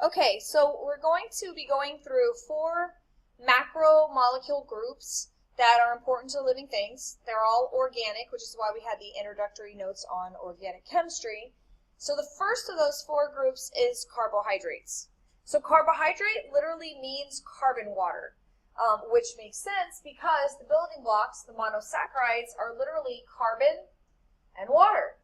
Okay, so we're going to be going through 4 macromolecule groups that are important to living things. They're all organic, which is why we had the introductory notes on organic chemistry. So the first of those 4 groups is carbohydrates. So carbohydrate literally means carbon water, which makes sense because the building blocks, the monosaccharides, are literally carbon and water.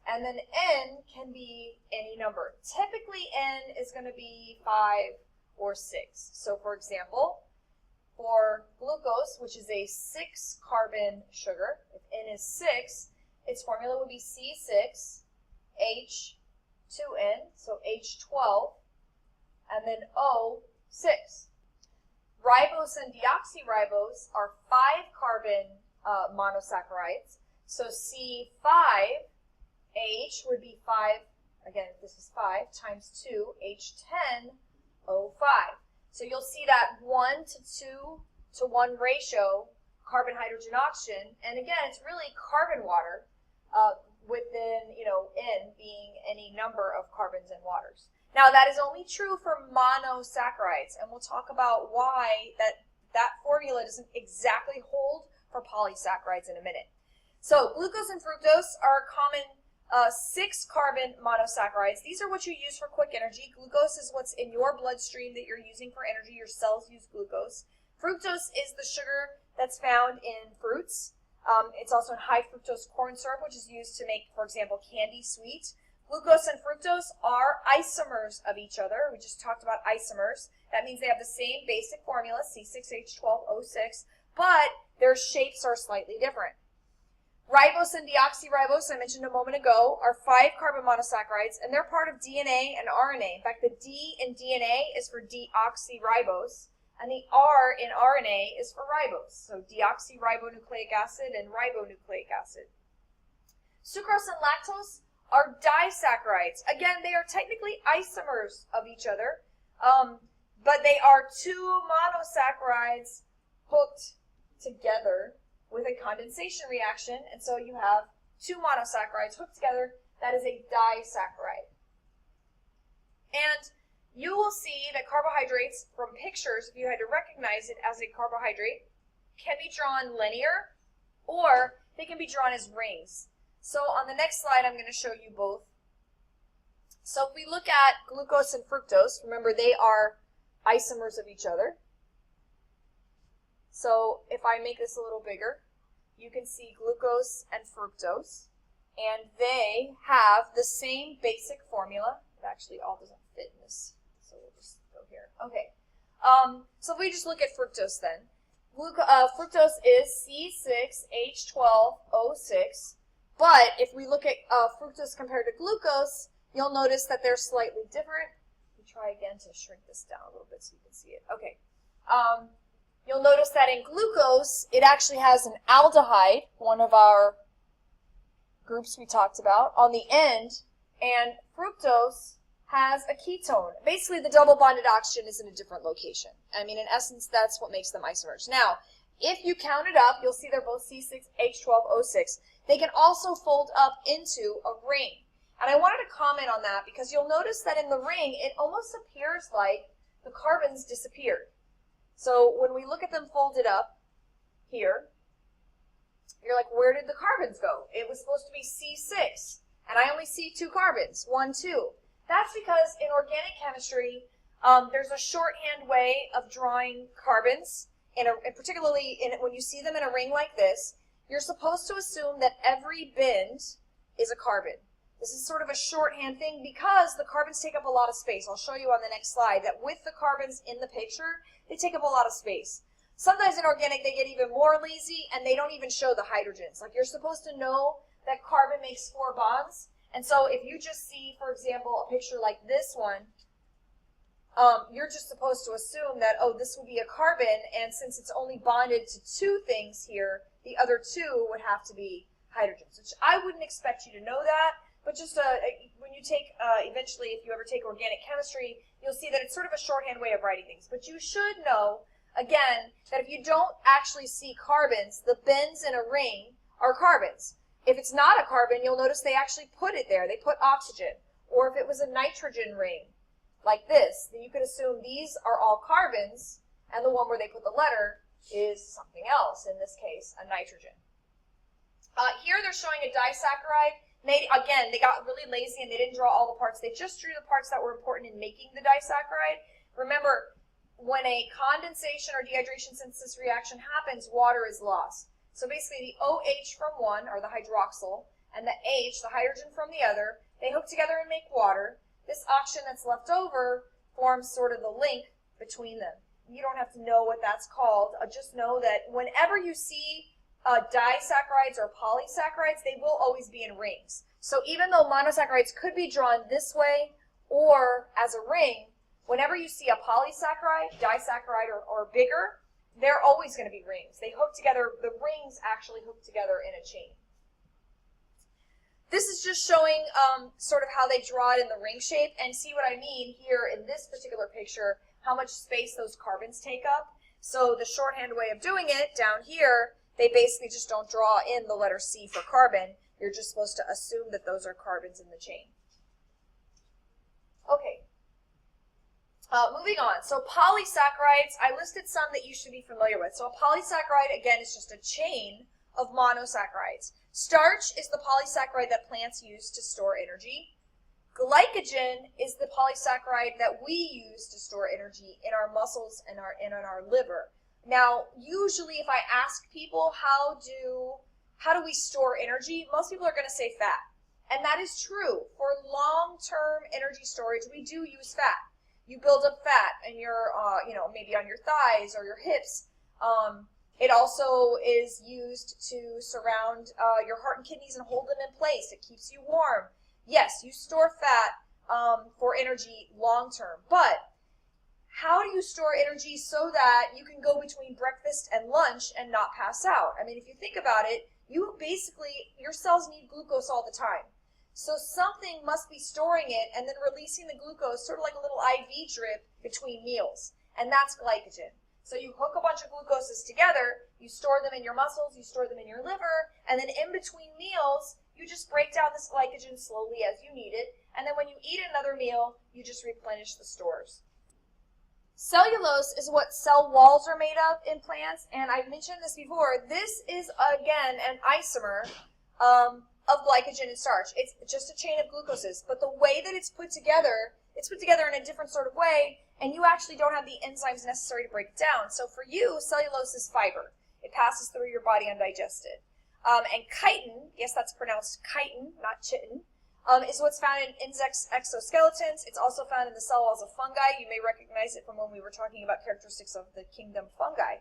And then N can be any number. Typically, N is going to be 5 or 6. So, for example, for glucose, which is a 6-carbon sugar, if N is 6, its formula would be C6H2N, so H12, and then O6. Ribose and deoxyribose are 5-carbon monosaccharides, so C5H would be 5, again, this is 5, times 2, H10O5. So you'll see that 1 to 2 to 1 ratio, carbon-hydrogen oxygen, and again, it's really carbon water within, N being any number of carbons and waters. Now, that is only true for monosaccharides, and we'll talk about why that formula doesn't exactly hold for polysaccharides in a minute. So glucose and fructose are common 6-carbon monosaccharides. These are what you use for quick energy. Glucose is what's in your bloodstream that you're using for energy. Your cells use glucose. Fructose is the sugar that's found in fruits. It's also in high fructose corn syrup, which is used to make, for example, candy sweet. Glucose and fructose are isomers of each other. We just talked about isomers. That means they have the same basic formula, C6H12O6, but their shapes are slightly different. Ribose and deoxyribose, I mentioned a moment ago, are 5-carbon monosaccharides, and they're part of DNA and RNA. In fact, the D in DNA is for deoxyribose, and the R in RNA is for ribose. So deoxyribonucleic acid and ribonucleic acid. Sucrose and lactose are disaccharides. Again, they are technically isomers of each other, but they are 2 monosaccharides hooked together with a condensation reaction, and so you have 2 monosaccharides hooked together. That is a disaccharide. And you will see that carbohydrates, from pictures, if you had to recognize it as a carbohydrate, can be drawn linear, or they can be drawn as rings. So on the next slide, I'm going to show you both. So if we look at glucose and fructose, remember they are isomers of each other. So if I make this a little bigger, you can see glucose and fructose, and they have the same basic formula. It actually all doesn't fit in this, so we'll just go here. Okay, so if we just look at fructose then. Fructose is C6H12O6, but if we look at fructose compared to glucose, you'll notice that they're slightly different. Let me try again to shrink this down a little bit so you can see it. Okay. You'll notice that in glucose, it actually has an aldehyde, one of our groups we talked about, on the end, and fructose has a ketone. Basically, the double bonded oxygen is in a different location. I mean, in essence, that's what makes them isomers. Now, if you count it up, you'll see they're both C6H12O6. They can also fold up into a ring. And I wanted to comment on that because you'll notice that in the ring, it almost appears like the carbons disappeared. So when we look at them folded up here, you're like, where did the carbons go? It was supposed to be C6, and I only see 2 carbons, 1, 2. That's because in organic chemistry, there's a shorthand way of drawing carbons, and particularly when you see them in a ring like this, you're supposed to assume that every bend is a carbon. This is sort of a shorthand thing because the carbons take up a lot of space. I'll show you on the next slide that with the carbons in the picture, they take up a lot of space. Sometimes in organic, they get even more lazy, and they don't even show the hydrogens. Like, you're supposed to know that carbon makes 4 bonds, and so if you just see, for example, a picture like this one, you're just supposed to assume that, oh, this will be a carbon, and since it's only bonded to 2 things here, the other 2 would have to be hydrogens, which I wouldn't expect you to know that. But just when you take, eventually, if you ever take organic chemistry, you'll see that it's sort of a shorthand way of writing things. But you should know, again, that if you don't actually see carbons, the bends in a ring are carbons. If it's not a carbon, you'll notice they actually put it there. They put oxygen. Or if it was a nitrogen ring, like this, then you could assume these are all carbons, and the one where they put the letter is something else, in this case, a nitrogen. Here they're showing a disaccharide. They got really lazy and they didn't draw all the parts. They just drew the parts that were important in making the disaccharide. Remember, when a condensation or dehydration synthesis reaction happens, water is lost. So basically the OH from one, or the hydroxyl, and the H, the hydrogen from the other, they hook together and make water. This oxygen that's left over forms sort of the link between them. You don't have to know what that's called. Just know that whenever you see disaccharides or polysaccharides, they will always be in rings. So even though monosaccharides could be drawn this way or as a ring, whenever you see a polysaccharide, disaccharide, or bigger, they're always going to be rings. They hook together, the rings actually hook together in a chain. This is just showing sort of how they draw it in the ring shape, and see what I mean here in this particular picture, how much space those carbons take up. So the shorthand way of doing it down here, they basically just don't draw in the letter C for carbon. You're just supposed to assume that those are carbons in the chain. Okay. Moving on. So polysaccharides, I listed some that you should be familiar with. So a polysaccharide, again, is just a chain of monosaccharides. Starch is the polysaccharide that plants use to store energy. Glycogen is the polysaccharide that we use to store energy in our muscles and in our liver. Now, usually if I ask people how do we store energy, most people are going to say fat. And that is true. For long-term energy storage, we do use fat. You build up fat in your, maybe on your thighs or your hips. It also is used to surround your heart and kidneys and hold them in place. It keeps you warm. Yes, you store fat for energy long term, but how do you store energy so that you can go between breakfast and lunch and not pass out? I mean, if you think about it, your cells need glucose all the time. So something must be storing it and then releasing the glucose, sort of like a little IV drip between meals, and that's glycogen. So you hook a bunch of glucoses together, you store them in your muscles, you store them in your liver, and then in between meals, you just break down this glycogen slowly as you need it, and then when you eat another meal, you just replenish the stores. Cellulose is what cell walls are made of in plants, and I've mentioned this before. This is, again, an isomer of glycogen and starch. It's just a chain of glucoses, but the way that it's put together in a different sort of way, and you actually don't have the enzymes necessary to break it down. So for you, cellulose is fiber. It passes through your body undigested. And chitin, yes, that's pronounced chitin, not chitin, is what's found in insect exoskeletons. It's also found in the cell walls of fungi. You may recognize it from when we were talking about characteristics of the kingdom fungi.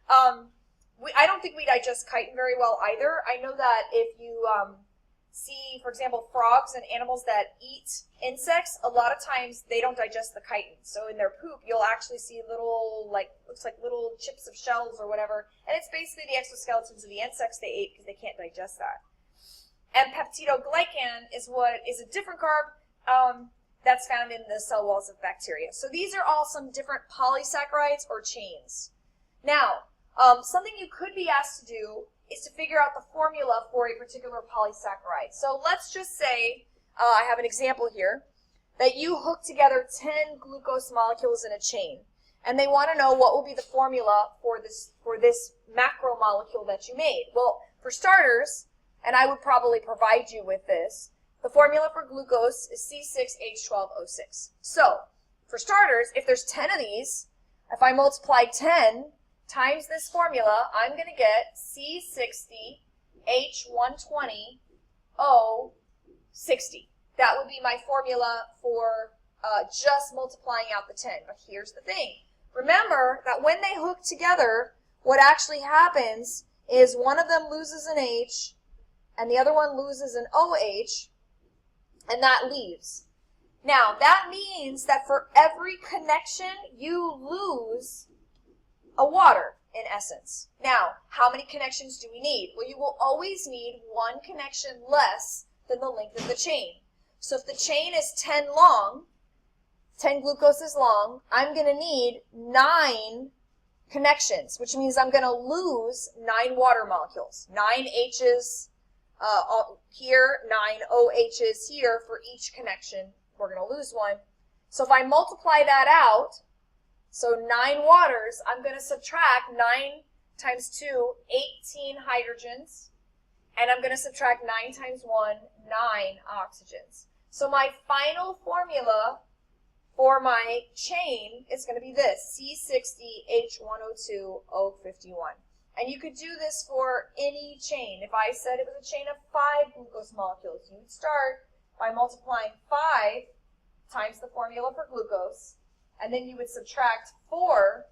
I don't think we digest chitin very well either. I know that if you see, for example, frogs and animals that eat insects, a lot of times they don't digest the chitin. So in their poop, you'll actually see little, looks like little chips of shells or whatever. And it's basically the exoskeletons of the insects they ate because they can't digest that. And peptidoglycan is a different carb that's found in the cell walls of bacteria. So these are all some different polysaccharides or chains. Now, something you could be asked to do is to figure out the formula for a particular polysaccharide. So let's just say, I have an example here, that you hook together 10 glucose molecules in a chain. And they want to know what will be the formula for this macromolecule that you made. Well, for starters, and I would probably provide you with this, the formula for glucose is C6H12O6. So, for starters, if there's 10 of these, if I multiply 10 times this formula, I'm going to get C60H120O60. That would be my formula for just multiplying out the 10. But here's the thing. Remember that when they hook together, what actually happens is one of them loses an H, and the other one loses an OH, and that leaves. Now, that means that for every connection, you lose a water, in essence. Now, how many connections do we need? Well, you will always need one connection less than the length of the chain. So if the chain is 10 long, 10 glucoses long, I'm going to need 9 connections, which means I'm going to lose 9 water molecules. 9 H's here, 9 OH's here for each connection. We're going to lose one. So if I multiply that out, so 9 waters, I'm going to subtract 9 times 2, 18 hydrogens, and I'm going to subtract 9 times 1, 9 oxygens. So my final formula for my chain is going to be this, C60H1O2O51. And you could do this for any chain. If I said it was a chain of 5 glucose molecules, you would start by multiplying 5 times the formula for glucose, and then you would subtract 4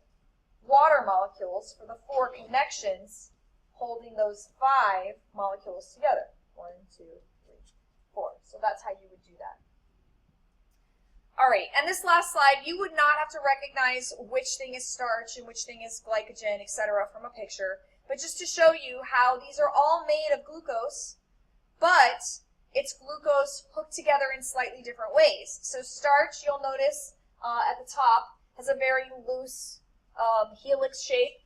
water molecules for the 4 connections holding those 5 molecules together. 1, 2, 3, 4. So that's how you would do that. All right, and this last slide, you would not have to recognize which thing is starch and which thing is glycogen, etc. from a picture, but just to show you how these are all made of glucose, but it's glucose hooked together in slightly different ways. So starch, you'll notice at the top, has a very loose helix shape.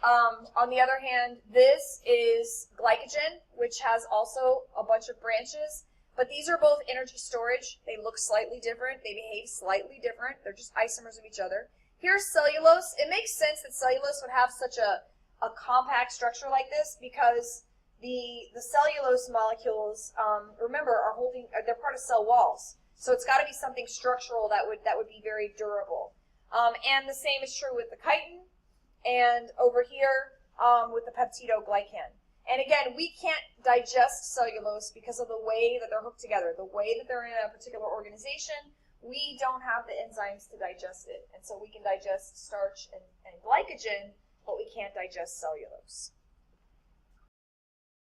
On the other hand, this is glycogen, which has also a bunch of branches. But these are both energy storage. They look slightly different. They behave slightly different. They're just isomers of each other. Here's cellulose. It makes sense that cellulose would have such a compact structure like this because the cellulose molecules, remember, they're part of cell walls. So it's got to be something structural that would be very durable. And the same is true with the chitin, and over here with the peptidoglycan. And again, we can't digest cellulose because of the way that they're hooked together, the way that they're in a particular organization. We don't have the enzymes to digest it. And so we can digest starch and glycogen, but we can't digest cellulose.